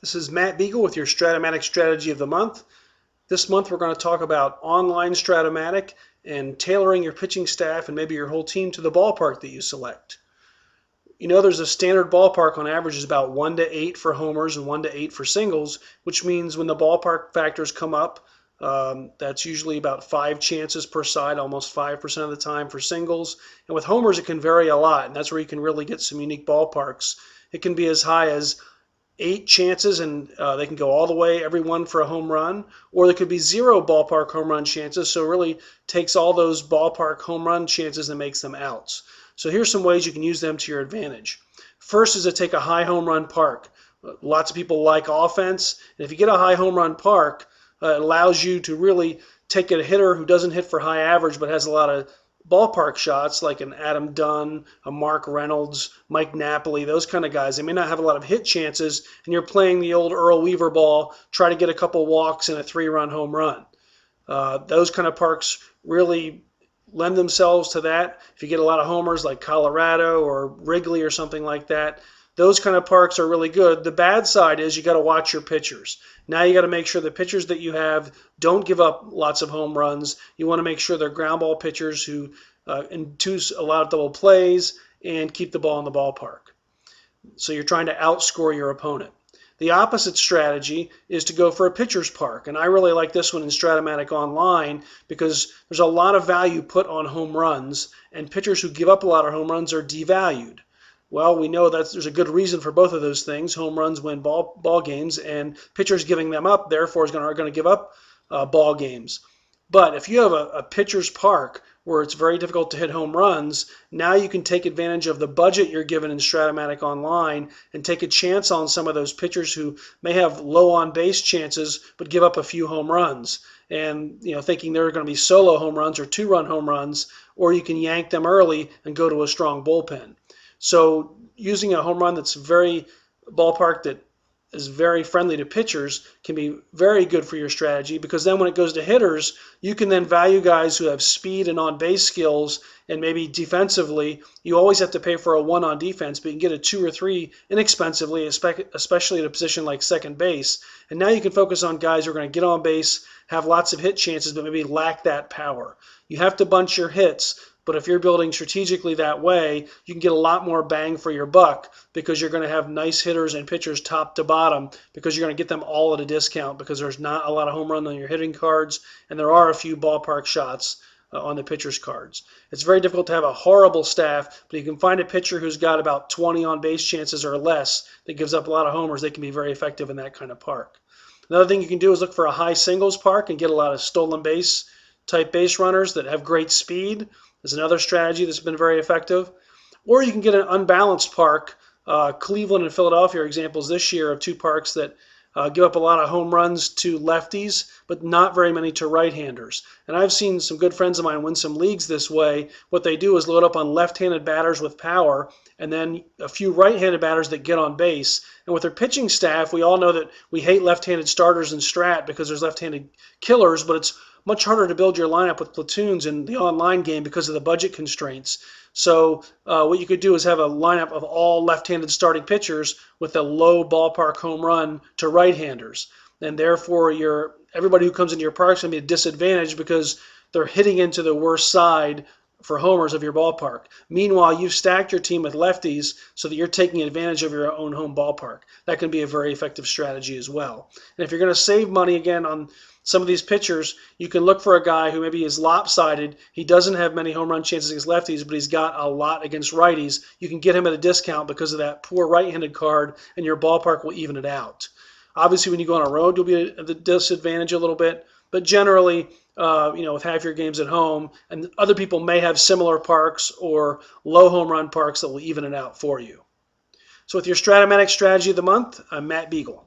This is Matt Beagle with your Strat-O-Matic Strategy of the Month. This month we're going to talk about online Strat-O-Matic and tailoring your pitching staff and maybe your whole team to the ballpark that you select. You know, there's a standard ballpark on average is about 1 to 8 for homers and 1 to 8 for singles, which means when the ballpark factors come up, that's usually about 5 chances per side, almost 5% of the time for singles. And with homers, it can vary a lot, and that's where you can really get some unique ballparks. It can be as high as 8 chances, and they can go all the way, every one for a home run, or there could be 0 ballpark home run chances, so it really takes all those ballpark home run chances and makes them outs. So here's some ways you can use them to your advantage. First is to take a high home run park. Lots of people like offense, and if you get a high home run park, it allows you to really take a hitter who doesn't hit for high average but has a lot of ballpark shots, like an Adam Dunn, a Mark Reynolds, Mike Napoli, those kind of guys. They may not have a lot of hit chances, and you're playing the old Earl Weaver ball, try to get a couple walks and a 3-run home run. Those kind of parks really lend themselves to that. If you get a lot of homers like Colorado or Wrigley or something like that, those kind of parks are really good. The bad side is you got to watch your pitchers. Now you got to make sure the pitchers that you have don't give up lots of home runs. You want to make sure they're ground ball pitchers who induce a lot of double plays and keep the ball in the ballpark. So you're trying to outscore your opponent. The opposite strategy is to go for a pitcher's park, and I really like this one in Strat-O-Matic Online because there's a lot of value put on home runs, and pitchers who give up a lot of home runs are devalued. Well, we know that there's a good reason for both of those things. Home runs win ball games, and pitchers giving them up, therefore, are going to give up ball games. But if you have a pitcher's park where it's very difficult to hit home runs, now you can take advantage of the budget you're given in Strat-O-Matic Online and take a chance on some of those pitchers who may have low on-base chances but give up a few home runs. And thinking they're going to be solo home runs or 2-run home runs, or you can yank them early and go to a strong bullpen. So using a home run that's very ballpark that is very friendly to pitchers can be very good for your strategy, because then when it goes to hitters, you can then value guys who have speed and on-base skills, and maybe defensively, you always have to pay for a 1 on defense, but you can get a 2 or 3 inexpensively, especially at a position like second base. And now you can focus on guys who are going to get on base, have lots of hit chances, but maybe lack that power. You have to bunch your hits. But if you're building strategically that way, you can get a lot more bang for your buck, because you're going to have nice hitters and pitchers top to bottom, because you're going to get them all at a discount, because there's not a lot of home run on your hitting cards, and there are a few ballpark shots on the pitcher's cards. It's very difficult to have a horrible staff, but you can find a pitcher who's got about 20 on base chances or less that gives up a lot of homers. They can be very effective in that kind of park. Another thing you can do is look for a high singles park and get a lot of stolen base type base runners that have great speed. Is another strategy that's been very effective. Or you can get an unbalanced park. Cleveland and Philadelphia are examples this year of 2 parks that give up a lot of home runs to lefties, but not very many to right-handers. And I've seen some good friends of mine win some leagues this way. What they do is load up on left-handed batters with power, and then a few right-handed batters that get on base. And with their pitching staff, we all know that we hate left-handed starters in Strat because there's left-handed killers, but it's much harder to build your lineup with platoons in the online game because of the budget constraints. So what you could do is have a lineup of all left-handed starting pitchers with a low ballpark home run to right-handers. And therefore, everybody who comes into your park is going to be a disadvantage because they're hitting into the worst side for homers of your ballpark. Meanwhile, you've stacked your team with lefties so that you're taking advantage of your own home ballpark. That can be a very effective strategy as well. And if you're going to save money again on some of these pitchers, you can look for a guy who maybe is lopsided. He doesn't have many home run chances against lefties, but he's got a lot against righties. You can get him at a discount because of that poor right-handed card, and your ballpark will even it out. Obviously, when you go on a road, you'll be at the disadvantage a little bit, but generally, with half your games at home, and other people may have similar parks or low home run parks that will even it out for you. So with your Strat-O-Matic Strategy of the Month, I'm Matt Beagle.